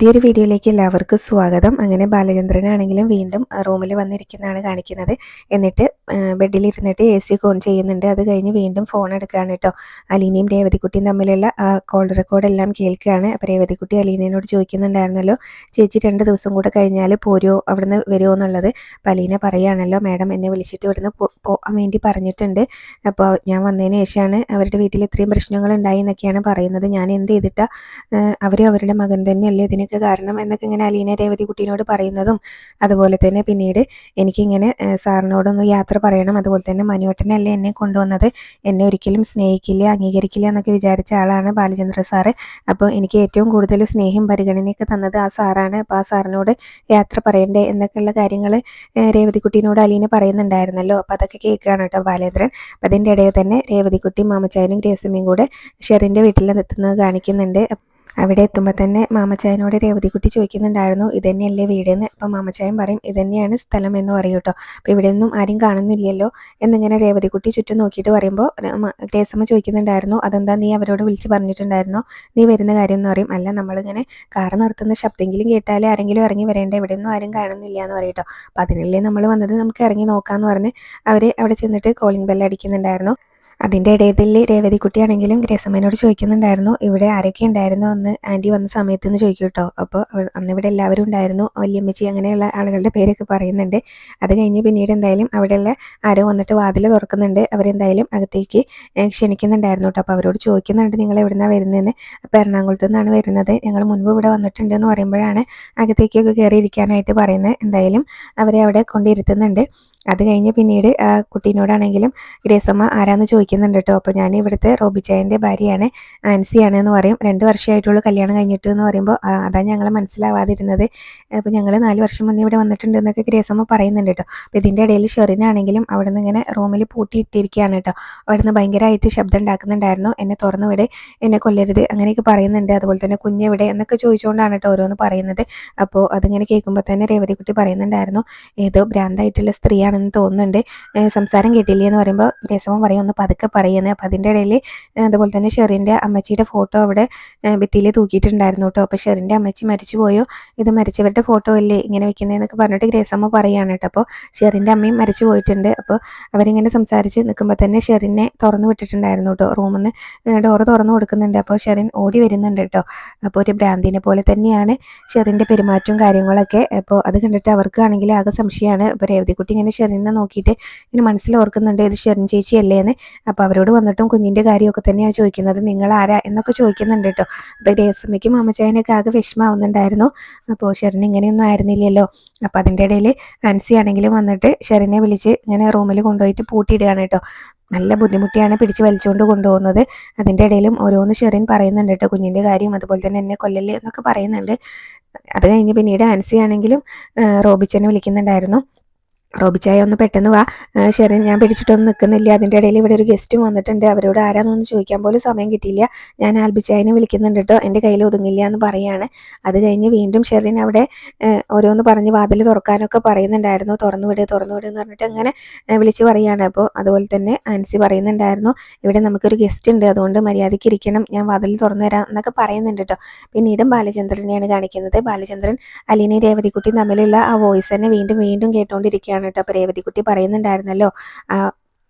പുതിയൊരു വീഡിയോയിലേക്ക് എല്ലാവർക്കും സ്വാഗതം. അങ്ങനെ ബാലചന്ദ്രനാണെങ്കിലും വീണ്ടും റൂമിൽ വന്നിരിക്കുന്നതാണ് കാണിക്കുന്നത്. എന്നിട്ട് ബെഡിലിരുന്നിട്ട് AC ഒക്കെ ഓൺ ചെയ്യുന്നുണ്ട്. അത് കഴിഞ്ഞ് വീണ്ടും ഫോൺ എടുക്കുകയാണ് കേട്ടോ. അലീനയും രേവതിക്കുട്ടിയും തമ്മിലുള്ള കോൾ റെക്കോർഡ് എല്ലാം കേൾക്കുകയാണ്. അപ്പോൾ രേവതിക്കുട്ടി അലീനയോട് ചോദിക്കുന്നുണ്ടായിരുന്നല്ലോ, ചേച്ചി 2 ദിവസം കൂടെ കഴിഞ്ഞാൽ പോരുമോ, അവിടുന്ന് വരുമോ എന്നുള്ളത്. അപ്പോൾ അലീന പറയുകയാണല്ലോ, മാഡം എന്നെ വിളിച്ചിട്ട് ഇവിടുന്ന് പോകാൻ വേണ്ടി പറഞ്ഞിട്ടുണ്ട്. അപ്പോൾ ഞാൻ വന്നതിന് ശേഷമാണ് അവരുടെ വീട്ടിൽ ഇത്രയും പ്രശ്നങ്ങൾ ഉണ്ടായി എന്നൊക്കെയാണ് പറയുന്നത്. ഞാൻ എന്ത് ചെയ്തിട്ടാ, അവർ അവരുടെ മകൻ തന്നെയല്ലേ ഇതിനൊക്കെ കാരണം എന്നൊക്കെ ഇങ്ങനെ അലീന രേവതിക്കുട്ടീനോട് പറയുന്നതും, അതുപോലെ തന്നെ പിന്നീട് എനിക്കിങ്ങനെ സാറിനോടൊന്ന് യാത്ര പറയണം, അതുപോലെ തന്നെ മനുവേട്ടനല്ലേ എന്നെ കൊണ്ടുവന്നത്, എന്നെ ഒരിക്കലും സ്നേഹിക്കില്ല അംഗീകരിക്കില്ല എന്നൊക്കെ വിചാരിച്ച ആളാണ് ബാലചന്ദ്ര സാറ്. അപ്പോൾ എനിക്ക് ഏറ്റവും കൂടുതൽ സ്നേഹം പരിഗണനയൊക്കെ തന്നത് ആ സാറാണ്. അപ്പോൾ ആ സാറിനോട് യാത്ര പറയണ്ടേ എന്നൊക്കെയുള്ള കാര്യങ്ങൾ രേവതിക്കുട്ടീനോട് അലീന പറയുന്നുണ്ടായിരുന്നല്ലോ. അപ്പോൾ അതൊക്കെ കേൾക്കുകയാണ് കേട്ടോ ബാലേന്ദ്രൻ. അപ്പം അതിൻ്റെ ഇടയിൽ തന്നെ രേവതിക്കുട്ടിയും മാമച്ചായനും ഗ്രേസമ്മയും കൂടെ ഷെറിൻ്റെ വീട്ടിൽ എത്തുന്നത് കാണിക്കുന്നുണ്ട്. അവിടെ എത്തുമ്പോൾ തന്നെ മാമച്ചായനോട് രേവതിക്കുട്ടി ചോദിക്കുന്നുണ്ടായിരുന്നു, ഇതന്നെയല്ലേ വീടെന്ന്. അപ്പം മാമച്ചായൻ പറയും, ഇതന്നെയാണ് സ്ഥലം എന്ന് പറയും കേട്ടോ. അപ്പോൾ ഇവിടെ ഒന്നും ആരും കാണുന്നില്ലല്ലോ എന്നിങ്ങനെ രേവതിക്കുട്ടി ചുറ്റും നോക്കിയിട്ട് പറയുമ്പോൾ ഗ്രേസമ്മ ചോദിക്കുന്നുണ്ടായിരുന്നു, അതെന്താ നീ അവരോട് വിളിച്ച് പറഞ്ഞിട്ടുണ്ടായിരുന്നോ നീ വരുന്ന കാര്യം എന്ന് പറയും. അല്ല, നമ്മളിങ്ങനെ കാറ് നിർത്തുന്ന ശബ്ദമെങ്കിലും കേട്ടാലേ ആരെങ്കിലും ഇറങ്ങി വരേണ്ട, ഇവിടെ ഒന്നും ആരും കാണുന്നില്ല എന്ന് പറയും കേട്ടോ. അപ്പോൾ അതിനല്ലേ നമ്മൾ വന്നത്, നമുക്ക് ഇറങ്ങി നോക്കാമെന്ന് പറഞ്ഞ് അവർ അവിടെ ചെന്നിട്ട് കോളിംഗ് ബെല്ല് അടിക്കുന്നുണ്ടായിരുന്നു. അതിൻ്റെ ഇടയിൽ രേവതിക്കുട്ടിയാണെങ്കിലും ഗ്രേസമ്മേനോട് ചോദിക്കുന്നുണ്ടായിരുന്നു, ഇവിടെ ആരൊക്കെ ഉണ്ടായിരുന്നു അന്ന് ആൻറ്റി വന്ന സമയത്ത് എന്ന് ചോദിക്കും കേട്ടോ. അപ്പോൾ അന്ന് ഇവിടെ എല്ലാവരും ഉണ്ടായിരുന്നു, വല്യമ്മച്ചി അങ്ങനെയുള്ള ആളുകളുടെ പേരൊക്കെ പറയുന്നുണ്ട്. അത് കഴിഞ്ഞ് പിന്നീട് എന്തായാലും അവിടെയുള്ള ആരോ വന്നിട്ട് വാതിൽ തുറക്കുന്നുണ്ട്. അവരെന്തായാലും അകത്തേക്ക് ക്ഷണിക്കുന്നുണ്ടായിരുന്നു കേട്ടോ. അപ്പോൾ അവരോട് ചോദിക്കുന്നുണ്ട്, നിങ്ങൾ എവിടുന്നാണ് വരുന്നതെന്ന്. അപ്പോൾ എറണാകുളത്ത് നിന്നാണ് വരുന്നത്, ഞങ്ങൾ മുൻപ് ഇവിടെ വന്നിട്ടുണ്ട് എന്ന് പറയുമ്പോഴാണ് അകത്തേക്കൊക്കെ കയറിയിരിക്കാനായിട്ട് പറയുന്നത്. എന്തായാലും അവരെ അവിടെ കൊണ്ടിരുത്തുന്നുണ്ട്. അത് കഴിഞ്ഞ് പിന്നീട് ആ കുട്ടീനോടാണെങ്കിലും ഗ്രേസമ്മ ആരാന്ന് ചോദിക്കുന്നുണ്ട് കേട്ടോ. അപ്പോൾ ഞാൻ ഇവിടുത്തെ റോബിച്ചായൻ്റെ ഭാര്യയാണ്, ആൻസിയാണ് എന്ന് പറയും. 2 വർഷമായിട്ടുള്ള കല്യാണം കഴിഞ്ഞിട്ട് എന്ന് പറയുമ്പോൾ അതാണ് ഞങ്ങൾ മനസ്സിലാവാതിരുന്നത്. അപ്പോൾ ഞങ്ങൾ 4 വർഷം മുന്നേ ഇവിടെ വന്നിട്ടുണ്ട് എന്നൊക്കെ ഗ്രേസമ്മ പറയുന്നുണ്ട് കേട്ടോ. അപ്പോൾ ഇതിൻ്റെ ഇടയിൽ ഷെറിനാണെങ്കിലും അവിടെ നിന്ന് ഇങ്ങനെ റൂമിൽ പൂട്ടിയിട്ടിരിക്കുകയാണ് കേട്ടോ. അവിടെ നിന്ന് ഭയങ്കരമായിട്ട് ശബ്ദം ഉണ്ടാക്കുന്നുണ്ടായിരുന്നു, എന്നെ തുറന്നു വിട്, എന്നെ കൊല്ലരുത് അങ്ങനെയൊക്കെ പറയുന്നുണ്ട്. അതുപോലെ തന്നെ കുഞ്ഞെവിടെ എന്നൊക്കെ ചോദിച്ചുകൊണ്ടാണ് കേട്ടോ ഓരോന്ന് പറയുന്നത്. അപ്പോൾ അതിങ്ങനെ കേൾക്കുമ്പോൾ തന്നെ രേവതിക്കുട്ടി പറയുന്നുണ്ടായിരുന്നു, ഏതോ ഭ്രാന്തായിട്ടുള്ള സ്ത്രീയാണെന്ന് തോന്നുന്നുണ്ട്, സംസാരം കേട്ടില്ലേ എന്ന് പറയുമ്പോൾ ഗ്രേസമ്മ പറയും, ഒന്ന് പതുക്കെ പറയുന്നത്. അപ്പോൾ അതിൻ്റെ ഇടയിൽ അതുപോലെ തന്നെ ഷെറിൻ്റെ അമ്മച്ചിയുടെ ഫോട്ടോ അവിടെ ഭിത്തിയിൽ തൂക്കിയിട്ടുണ്ടായിരുന്നു കേട്ടോ. അപ്പോൾ ഷെറിൻ്റെ അമ്മച്ചി മരിച്ചു പോയോ, ഇത് മരിച്ചവരുടെ ഫോട്ടോ അല്ലേ ഇങ്ങനെ വെക്കുന്നതെന്നൊക്കെ പറഞ്ഞിട്ട് ഗ്രേസമ്മ പറയുകയാണ് കേട്ടോ. അപ്പോൾ ഷെറിൻ്റെ അമ്മയും മരിച്ചു പോയിട്ടുണ്ട്. അപ്പോൾ അവരിങ്ങനെ സംസാരിച്ച് നിൽക്കുമ്പോൾ തന്നെ ഷെറിനെ തുറന്നു വിട്ടിട്ടുണ്ടായിരുന്നു കേട്ടോ. റൂമിൽ നിന്ന് ഡോറ് തുറന്നു കൊടുക്കുന്നുണ്ട്. അപ്പോൾ ഷെറിൻ ഓടി വരുന്നുണ്ട് കേട്ടോ. അപ്പോൾ ഒരു ഭ്രാന്തിനെ പോലെ തന്നെയാണ് ഷെറിൻ്റെ പെരുമാറ്റവും കാര്യങ്ങളൊക്കെ. അപ്പോൾ അത് കണ്ടിട്ട് അവർക്കാണെങ്കിൽ ആകെ സംശയമാണ്. അപ്പോൾ രേവതിക്കുട്ടി ഇങ്ങനെ ഷെറിനെ നോക്കിയിട്ട് ഇങ്ങനെ മനസ്സിൽ ഓർക്കുന്നുണ്ട്, ഇത് ഷെറിൻ ചേച്ചി അല്ലേ എന്ന്. അപ്പോൾ അവരോട് വന്നിട്ടും കുഞ്ഞിൻ്റെ കാര്യമൊക്കെ തന്നെയാണ് ചോദിക്കുന്നത്, നിങ്ങൾ ആരാ എന്നൊക്കെ ചോദിക്കുന്നുണ്ട് കേട്ടോ. അപ്പോൾ ഗ്രേസമ്മയ്ക്കും മാമച്ചായനൊക്കെ ആകെ വിഷമാവുന്നുണ്ടായിരുന്നു. അപ്പോൾ ഷെറിൻ ഇങ്ങനെയൊന്നും ആയിരുന്നില്ലല്ലോ. അപ്പോൾ അതിൻ്റെ ഇടയിൽ ആൻസി ആണെങ്കിലും വന്നിട്ട് ഷെറിനെ വിളിച്ച് ഇങ്ങനെ റൂമിൽ കൊണ്ടുപോയിട്ട് പൂട്ടിയിടുകയാണ് കേട്ടോ. നല്ല ബുദ്ധിമുട്ടിയാണ് പിടിച്ച് വലിച്ചുകൊണ്ട് കൊണ്ടുപോകുന്നത്. അതിൻ്റെ ഇടയിലും ഓരോന്ന് ഷെറിൻ പറയുന്നുണ്ട് കേട്ടോ, കുഞ്ഞിൻ്റെ കാര്യം, അതുപോലെ തന്നെ എന്നെ കൊല്ലല് എന്നൊക്കെ പറയുന്നുണ്ട്. അത് കഴിഞ്ഞ് പിന്നീട് ആൻസി ആണെങ്കിലും റോബിച്ചനെ വിളിക്കുന്നുണ്ടായിരുന്നു, റോബിച്ചായ ഒന്ന് പെട്ടെന്ന് വാ, ഷെറിൻ ഞാൻ പിടിച്ചിട്ടൊന്നും നിൽക്കുന്നില്ല. അതിൻ്റെ ഇടയിൽ ഇവിടെ ഒരു ഗസ്റ്റും വന്നിട്ടുണ്ട്, അവരോട് ആരാന്നൊന്നും ചോദിക്കാൻ പോലും സമയം കിട്ടിയില്ല, ഞാൻ ആൽബിച്ചായനെ വിളിക്കുന്നുണ്ട് കേട്ടോ, എൻ്റെ കയ്യിൽ ഒതുങ്ങില്ല എന്ന് പറയാണ്. അത് കഴിഞ്ഞ് വീണ്ടും ഷെറിൻ അവിടെ ഓരോന്ന് പറഞ്ഞ് വാതിൽ തുറക്കാനൊക്കെ പറയുന്നുണ്ടായിരുന്നു, തുറന്നു വിട് എന്ന് പറഞ്ഞിട്ട് അങ്ങനെ വിളിച്ച് പറയുകയാണ്. അപ്പോൾ അതുപോലെ തന്നെ ആൻസി പറയുന്നുണ്ടായിരുന്നു, ഇവിടെ നമുക്കൊരു ഗസ്റ്റ് ഉണ്ട്, അതുകൊണ്ട് മര്യാദയ്ക്ക് ഇരിക്കണം, ഞാൻ വാതിൽ തുറന്നു തരാം എന്നൊക്കെ പറയുന്നുണ്ട് കേട്ടോ. പിന്നീടും ബാലചന്ദ്രനെയാണ് കാണിക്കുന്നത്. ബാലചന്ദ്രൻ അലീനയും രേവതിക്കുട്ടിയും തമ്മിലുള്ള ആ വോയിസ് തന്നെ വീണ്ടും വീണ്ടും കേട്ടുകൊണ്ടിരിക്കുകയാണ് കേട്ടോ. അപ്പോൾ രേവതിക്കുട്ടി പറയുന്നുണ്ടായിരുന്നല്ലോ,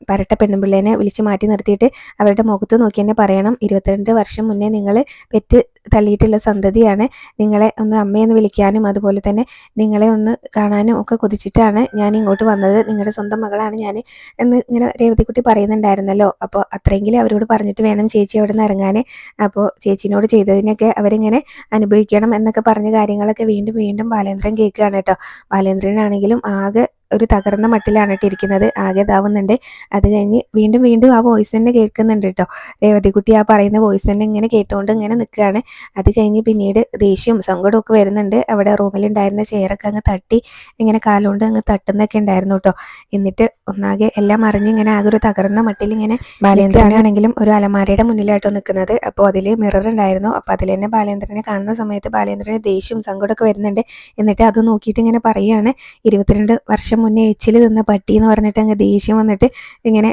പരട്ട പെണ്ണുപിള്ളേനെ വിളിച്ച് മാറ്റി നിർത്തിയിട്ട് അവരുടെ മുഖത്ത് നോക്കി തന്നെ പറയണം, 22 വർഷം മുന്നേ നിങ്ങൾ പെറ്റ് തള്ളിയിട്ടുള്ള സന്തതിയാണ്, നിങ്ങളെ ഒന്ന് അമ്മയെന്ന് വിളിക്കാനും അതുപോലെ തന്നെ നിങ്ങളെ ഒന്ന് കാണാനും ഒക്കെ കൊതിച്ചിട്ടാണ് ഞാൻ ഇങ്ങോട്ട് വന്നത്, നിങ്ങളുടെ സ്വന്തം മകളാണ് ഞാൻ എന്ന് ഇങ്ങനെ രേവതിക്കുട്ടി പറയുന്നുണ്ടായിരുന്നല്ലോ. അപ്പോൾ അത്രയെങ്കിലും അവരോട് പറഞ്ഞിട്ട് വേണം ചേച്ചി അവിടെ നിന്ന് ഇറങ്ങാൻ, അപ്പോൾ ചേച്ചിനോട് ചെയ്തതിനൊക്കെ അവരിങ്ങനെ അനുഭവിക്കണം എന്നൊക്കെ പറഞ്ഞ കാര്യങ്ങളൊക്കെ വീണ്ടും വീണ്ടും ബാലേന്ദ്രൻ കേൾക്കുകയാണ് കേട്ടോ. ബാലേന്ദ്രനാണെങ്കിലും ആകെ ഒരു തകർന്ന മട്ടിലാണ് ഇട്ടിരിക്കുന്നത്, ആകെ ഇതാവുന്നുണ്ട്. അത് കഴിഞ്ഞ് വീണ്ടും വീണ്ടും ആ വോയിസ് തന്നെ കേൾക്കുന്നുണ്ട് കേട്ടോ. രേവതിക്കുട്ടി ആ പറയുന്ന വോയിസ് തന്നെ ഇങ്ങനെ കേട്ടുകൊണ്ട് ഇങ്ങനെ നിൽക്കുകയാണ്. അത് കഴിഞ്ഞ് പിന്നീട് ദേഷ്യവും സങ്കടമൊക്കെ വരുന്നുണ്ട്. അവിടെ റൂമിലുണ്ടായിരുന്ന ചെയറൊക്കെ അങ്ങ് തട്ടി ഇങ്ങനെ കാലുകൊണ്ട് അങ്ങ് തട്ടുന്നൊക്കെ ഉണ്ടായിരുന്നു കേട്ടോ. എന്നിട്ട് ഒന്നാകെ എല്ലാം അറിഞ്ഞ് ഇങ്ങനെ ആകെ ഒരു തകർന്ന മട്ടിൽ ഇങ്ങനെ ബാലേന്ദ്രനാണെങ്കിലും ഒരു അലമാരയുടെ മുന്നിലായിട്ടോ നിൽക്കുന്നത്. അപ്പോൾ അതിൽ മിറർ ഉണ്ടായിരുന്നു. അപ്പോൾ അതിൽ തന്നെ ബാലേന്ദ്രനെ കാണുന്ന സമയത്ത് ബാലേന്ദ്രന് ദേഷ്യവും സങ്കടമൊക്കെ വരുന്നുണ്ട്. എന്നിട്ട് അത് നോക്കിയിട്ട് ഇങ്ങനെ പറയുകയാണ്, 22 വർഷം മുന്നേ എച്ചിൽ തിന്ന പട്ടി എന്ന് പറഞ്ഞിട്ട് അങ്ങ് ദേഷ്യം വന്നിട്ട് ഇങ്ങനെ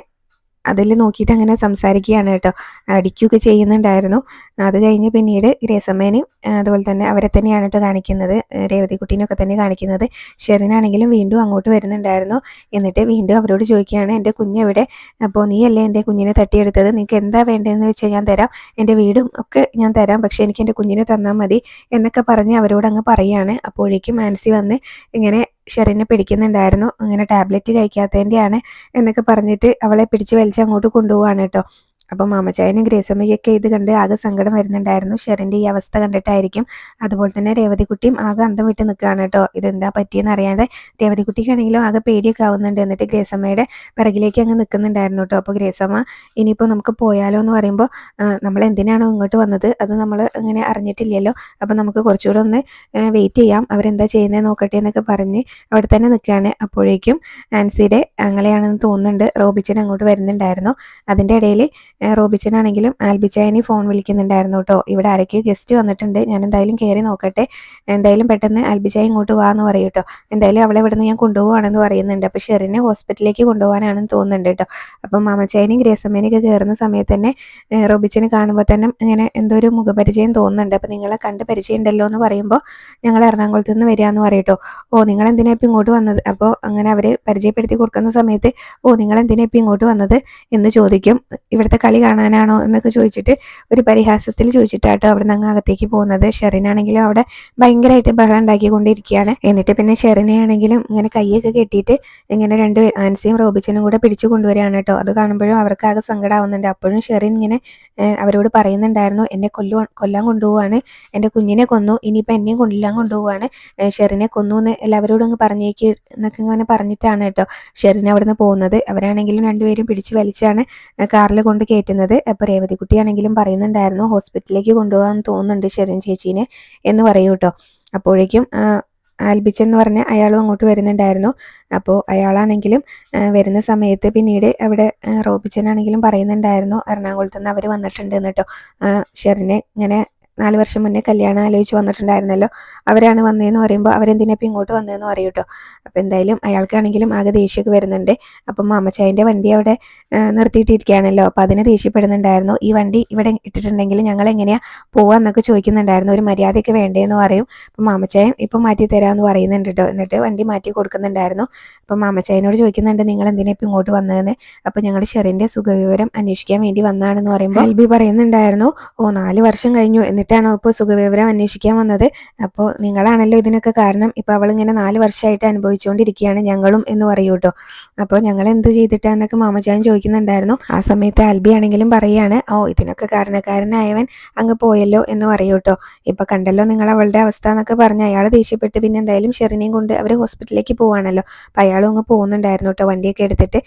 അതിൽ നോക്കിയിട്ട് അങ്ങനെ സംസാരിക്കുകയാണ് കേട്ടോ, അടിക്കുകയൊക്കെ ചെയ്യുന്നുണ്ടായിരുന്നു. അത് കഴിഞ്ഞ് പിന്നീട് ഗ്രേസമ്മേനെയും അതുപോലെ തന്നെ അവരെ തന്നെയാണ് കേട്ടോ കാണിക്കുന്നത്, രേവതിക്കുട്ടീനൊക്കെ തന്നെ കാണിക്കുന്നത്. ഷെറിനാണെങ്കിലും വീണ്ടും അങ്ങോട്ട് വരുന്നുണ്ടായിരുന്നു. എന്നിട്ട് വീണ്ടും അവരോട് ചോദിക്കുകയാണ്, എൻ്റെ കുഞ്ഞെവിടെ? അപ്പോൾ നീയല്ലേ എൻ്റെ കുഞ്ഞിനെ തട്ടിയെടുത്തത്, നിങ്ങൾക്ക് എന്താ വേണ്ടതെന്ന് വെച്ചാൽ ഞാൻ തരാം, എൻ്റെ വീടും ഒക്കെ ഞാൻ തരാം, പക്ഷേ എനിക്ക് എൻ്റെ കുഞ്ഞിനെ തന്നാൽ മതി എന്നൊക്കെ പറഞ്ഞ് അവരോട് അങ്ങ് പറയുകയാണ്. അപ്പോഴേക്കും ആൻസി വന്ന് ഇങ്ങനെ ഷെറിനെ പിടിക്കുന്നുണ്ടായിരുന്നു. അങ്ങനെ ടാബ്ലറ്റ് കഴിക്കാത്തതിൻ്റെയാണ് എന്നൊക്കെ പറഞ്ഞിട്ട് അവളെ പിടിച്ച് വലിച്ച് അങ്ങോട്ട് കൊണ്ടുപോവാണ് കേട്ടോ. അപ്പം മാമച്ചായനും ഗ്രേസമ്മയൊക്കെ ഇത് കണ്ട് ആകെ സങ്കടം വരുന്നുണ്ടായിരുന്നു. ഷെറിൻ്റെ ഈ അവസ്ഥ കണ്ടിട്ടായിരിക്കും. അതുപോലെ തന്നെ രേവതിക്കുട്ടിയും ആകെ അന്തം വിട്ട് നിൽക്കുകയാണ് കേട്ടോ, ഇതെന്താ പറ്റിയെന്ന് അറിയാതെ. രേവതിക്കുട്ടിക്കാണെങ്കിലും ആകെ പേടിയൊക്കെ ആവുന്നുണ്ട്. എന്നിട്ട് ഗ്രേസമ്മയുടെ പിറകിലേക്ക് അങ്ങ് നിൽക്കുന്നുണ്ടായിരുന്നു കേട്ടോ. അപ്പോൾ ഗ്രേസമ്മ ഇനിയിപ്പോൾ നമുക്ക് പോയാലോ എന്ന് പറയുമ്പോൾ, നമ്മൾ എന്തിനാണോ ഇങ്ങോട്ട് വന്നത് അത് നമ്മൾ അങ്ങനെ അറിഞ്ഞിട്ടില്ലല്ലോ, അപ്പോൾ നമുക്ക് കുറച്ചുകൂടെ ഒന്ന് വെയിറ്റ് ചെയ്യാം, അവരെന്താ ചെയ്യുന്നത് നോക്കട്ടെ എന്നൊക്കെ പറഞ്ഞ് അവിടെ തന്നെ നിൽക്കുകയാണ്. അപ്പോഴേക്കും ആൻസിയുടെ ആങ്ങളെയാണെന്ന് തോന്നുന്നുണ്ട് റോബിച്ചൻ അങ്ങോട്ട് വരുന്നുണ്ടായിരുന്നു. അതിൻ്റെ ഇടയിൽ റോബിച്ചനാണെങ്കിലും ആൽബിച്ചായനെ ഫോൺ വിളിക്കുന്നുണ്ടായിരുന്നു കേട്ടോ. ഇവിടെ ആരൊക്കെയോ ഗസ്റ്റ് വന്നിട്ടുണ്ട്, ഞാൻ എന്തായാലും കയറി നോക്കട്ടെ, എന്തായാലും പെട്ടെന്ന് ആൽബിച്ചായ ഇങ്ങോട്ട് വാ എന്ന് പറയും കേട്ടോ. എന്തായാലും അവളെ ഇവിടുന്ന് ഞാൻ കൊണ്ടുപോവാണെന്ന് പറയുന്നുണ്ട്. അപ്പോൾ ഷെറിനെ ഹോസ്പിറ്റലിലേക്ക് കൊണ്ടുപോകാനാണെന്ന് തോന്നുന്നുണ്ട് കേട്ടോ. അപ്പം മാമച്ചായനെയും ഗ്രേസമ്മേനെയൊക്കെ കയറുന്ന സമയത്ത് തന്നെ റോബിച്ചനെ കാണുമ്പോൾ തന്നെ ഇങ്ങനെ എന്തോ ഒരു മുഖപരിചയം തോന്നുന്നുണ്ട്. അപ്പം നിങ്ങളെ കണ്ട് പരിചയം ഉണ്ടല്ലോ എന്ന് പറയുമ്പോൾ, ഞങ്ങൾ എറണാകുളത്ത് നിന്ന് വരികയെന്ന് പറയും കേട്ടോ. ഓ, നിങ്ങൾ എന്തിനാ ഇപ്പം ഇങ്ങോട്ട് വന്നത്? അപ്പോൾ അങ്ങനെ അവർ പരിചയപ്പെടുത്തി കൊടുക്കുന്ന സമയത്ത്, ഓ നിങ്ങൾ എന്തിനാ ഇപ്പം ഇങ്ങോട്ട് വന്നത് എന്ന് ചോദിക്കും. ഇവിടുത്തെ കളി കാണാനാണോ എന്നൊക്കെ ചോദിച്ചിട്ട് ഒരു പരിഹാസത്തിൽ ചോദിച്ചിട്ടാട്ടോ അവിടെ നിന്ന് അകത്തേക്ക് പോകുന്നത്. ഷെറിനാണെങ്കിലും അവിടെ ഭയങ്കരമായിട്ട് ബഹളം ഉണ്ടാക്കിക്കൊണ്ടിരിക്കുകയാണ്. എന്നിട്ട് പിന്നെ ഷെറിനെ ആണെങ്കിലും ഇങ്ങനെ കൈയൊക്കെ കെട്ടിയിട്ട് ഇങ്ങനെ രണ്ട് ആൻസിയും റോബിച്ചനും കൂടെ പിടിച്ചു കൊണ്ടുവരികയാണ് കേട്ടോ. അത് കാണുമ്പോഴും അവർക്ക് ആകെ സങ്കടമാവുന്നുണ്ട്. അപ്പോഴും ഷെറിൻ ഇങ്ങനെ അവരോട് പറയുന്നുണ്ടായിരുന്നു, എന്നെ കൊല്ലാൻ കൊണ്ടുപോവാണ്, എൻ്റെ കുഞ്ഞിനെ കൊന്നു, ഇനിയിപ്പോൾ എന്നെയും കൊല്ലാൻ കൊണ്ടുപോവാണ്, ഷെറിനെ കൊന്നു എന്ന് എല്ലാവരോടും അങ്ങ് പറഞ്ഞേക്ക് എന്നൊക്കെ ഇങ്ങനെ പറഞ്ഞിട്ടാണ് കേട്ടോ ഷെറിൻ അവിടുന്ന് പോകുന്നത്. അവരാണെങ്കിലും രണ്ടുപേരും പിടിച്ച് വലിച്ചാണ് കാറിൽ കൊണ്ട് കയറ്റുന്നത്. അപ്പോൾ രേവതിക്കുട്ടിയാണെങ്കിലും പറയുന്നുണ്ടായിരുന്നു, ഹോസ്പിറ്റലിലേക്ക് കൊണ്ടുപോകാൻ തോന്നുന്നുണ്ട് ഷെറിൻ ചേച്ചീനെ എന്ന് പറയൂ കേട്ടോ. അപ്പോഴേക്കും ആൽബിച്ചൻ എന്ന് പറഞ്ഞ അയാളും അങ്ങോട്ട് വരുന്നുണ്ടായിരുന്നു. അപ്പോൾ അയാളാണെങ്കിലും വരുന്ന സമയത്ത് പിന്നീട് അവിടെ റോബിച്ചനാണെങ്കിലും പറയുന്നുണ്ടായിരുന്നു, എറണാകുളത്ത് നിന്ന് അവർ വന്നിട്ടുണ്ട് കേട്ടോ, ഷെറിനെ ഇങ്ങനെ 4 വർഷം മുന്നേ കല്യാണം ആലോചിച്ച് വന്നിട്ടുണ്ടായിരുന്നല്ലോ, അവരാണ് വന്നതെന്ന് പറയുമ്പോൾ അവരെന്തിനപ്പം ഇങ്ങോട്ട് വന്നതെന്ന് പറയും കേട്ടോ. അപ്പോൾ എന്തായാലും അയാൾക്കാണെങ്കിലും ആകെ ദേഷ്യമൊക്കെ വരുന്നുണ്ട്. അപ്പം മാമച്ചായൻ്റെ വണ്ടി അവിടെ നിർത്തിയിട്ടിരിക്കുകയാണല്ലോ, അപ്പോൾ അതിന് ദേഷ്യപ്പെടുന്നുണ്ടായിരുന്നു. ഈ വണ്ടി ഇവിടെ ഇട്ടിട്ടുണ്ടെങ്കിൽ ഞങ്ങൾ എങ്ങനെയാണ് പോവാന്നൊക്കെ ചോദിക്കുന്നുണ്ടായിരുന്നു, ഒരു മര്യാദയൊക്കെ വേണ്ടേന്ന് പറയും. അപ്പം മാമച്ചായൻ ഇപ്പം മാറ്റി തരാമെന്ന് പറയുന്നുണ്ട് കേട്ടോ. എന്നിട്ട് വണ്ടി മാറ്റി കൊടുക്കുന്നുണ്ടായിരുന്നു. അപ്പം മാമച്ചായനോട് ചോദിക്കുന്നുണ്ട്, നിങ്ങൾ എന്തിനാ ഇപ്പം ഇങ്ങോട്ട് വന്നതെന്ന്. അപ്പോൾ ഞങ്ങൾ ഷെറിൻ്റെ സുഖവിവരം അന്വേഷിക്കാൻ വേണ്ടി വന്നതാണെന്ന് പറയുമ്പോൾ ആൽബി പറയുന്നുണ്ടായിരുന്നു, ഓ 4 വർഷം കഴിഞ്ഞു എന്നിട്ടാണോ ഇപ്പോൾ സുഖവിവരം അന്വേഷിക്കാൻ വന്നത്, അപ്പോൾ നിങ്ങളാണല്ലോ ഇതിനൊക്കെ കാരണം, ഇപ്പോൾ അവളിങ്ങനെ 4 വർഷമായിട്ട് അനുഭവിച്ചുകൊണ്ടിരിക്കുകയാണ് ഞങ്ങളും എന്ന് പറയൂ കേട്ടോ. അപ്പോൾ ഞങ്ങൾ എന്ത് ചെയ്തിട്ടാന്നൊക്കെ മാമച്ചായൻ ചോദിക്കുന്നുണ്ടായിരുന്നു. ആ സമയത്ത് ആൽബി ആണെങ്കിലും പറയുകയാണ്, ഓ ഇതിനൊക്കെ കാരണക്കാരനായവൻ അങ്ങ് പോയല്ലോ എന്ന് പറയൂ കേട്ടോ. ഇപ്പോൾ കണ്ടല്ലോ നിങ്ങൾ അവളുടെ അവസ്ഥ എന്നൊക്കെ പറഞ്ഞ് അയാൾ ദേഷ്യപ്പെട്ട് പിന്നെ എന്തായാലും ഷെറിനെയും കൊണ്ട് അവർ ഹോസ്പിറ്റലിലേക്ക് പോവാണല്ലോ. അപ്പോൾ അയാളും അങ്ങ് പോകുന്നുണ്ടായിരുന്നു കേട്ടോ വണ്ടിയൊക്കെ എടുത്തിട്ട്.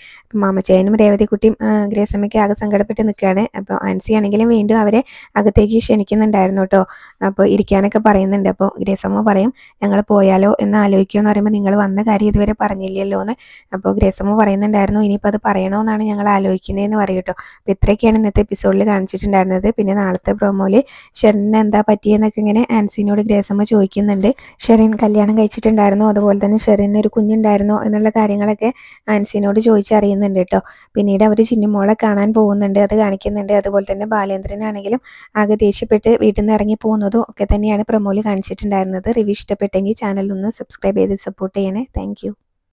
മാമച്ചായനും രേവതിക്കുട്ടിയും ഗ്രേസമ്മയ്ക്ക് ആകെ സങ്കടപ്പെട്ട് നിൽക്കുകയാണ്. അപ്പോൾ ആൻസി ആണെങ്കിലും വീണ്ടും അവരെ അകത്തേക്ക് ക്ഷണിക്കുന്നുണ്ടായിരുന്നു കേട്ടോ. അപ്പോൾ ഇരിക്കാനൊക്കെ പറയുന്നുണ്ട്. അപ്പോൾ ഗ്രേസമ്മ പറയും, ഞങ്ങൾ പോയാലോ എന്ന് ആലോചിക്കുമെന്ന് പറയുമ്പോൾ, നിങ്ങൾ വന്ന കാര്യം ഇതുവരെ പറഞ്ഞില്ലല്ലോ എന്ന്. അപ്പോൾ ഗ്രേസമ്മ പറയുന്നുണ്ടായിരുന്നു, ഇനിയിപ്പോൾ അത് പറയണമെന്നാണ് ഞങ്ങൾ ആലോചിക്കുന്നതെന്ന് പറയും കേട്ടോ. അപ്പോൾ ഇത്രയൊക്കെയാണ് ഇന്നത്തെ എപ്പിസോഡിൽ കാണിച്ചിട്ടുണ്ടായിരുന്നത്. പിന്നെ നാളത്തെ പ്രൊമോയിൽ ഷെറിന് എന്താ പറ്റിയെന്നൊക്കെ ഇങ്ങനെ ആൻസിനോട് ഗ്രേസമ്മ ചോദിക്കുന്നുണ്ട്. ഷെറിൻ കല്യാണം കഴിച്ചിട്ടുണ്ടായിരുന്നോ, അതുപോലെ തന്നെ ഷെറിന് ഒരു കുഞ്ഞുണ്ടായിരുന്നോ എന്നുള്ള കാര്യങ്ങളൊക്കെ ആൻസിനോട് ചോദിച്ചറിയുന്നുണ്ട് കേട്ടോ. പിന്നീട് അവർ ചിന്നുമോളെ കാണാൻ പോകുന്നുണ്ട്, അത് കാണിക്കുന്നുണ്ട്. അതുപോലെ തന്നെ ബാലേന്ദ്രനാണെങ്കിലും ആകെ ദേഷ്യപ്പെട്ട് വീട്ടിൽ നിന്ന് ഇറങ്ങി പോകുന്നതും ഒക്കെ തന്നെയാണ് പ്രൊമോയിൽ കാണിച്ചിട്ടുണ്ടായിരുന്നത്. റിവ്യൂ ഇഷ്ടപ്പെട്ടെങ്കിൽ ചാനൽ ഒന്ന് സബ്സ്ക്രൈബ് ചെയ്ത് സപ്പോർട്ട് ചെയ്യണേ. താങ്ക്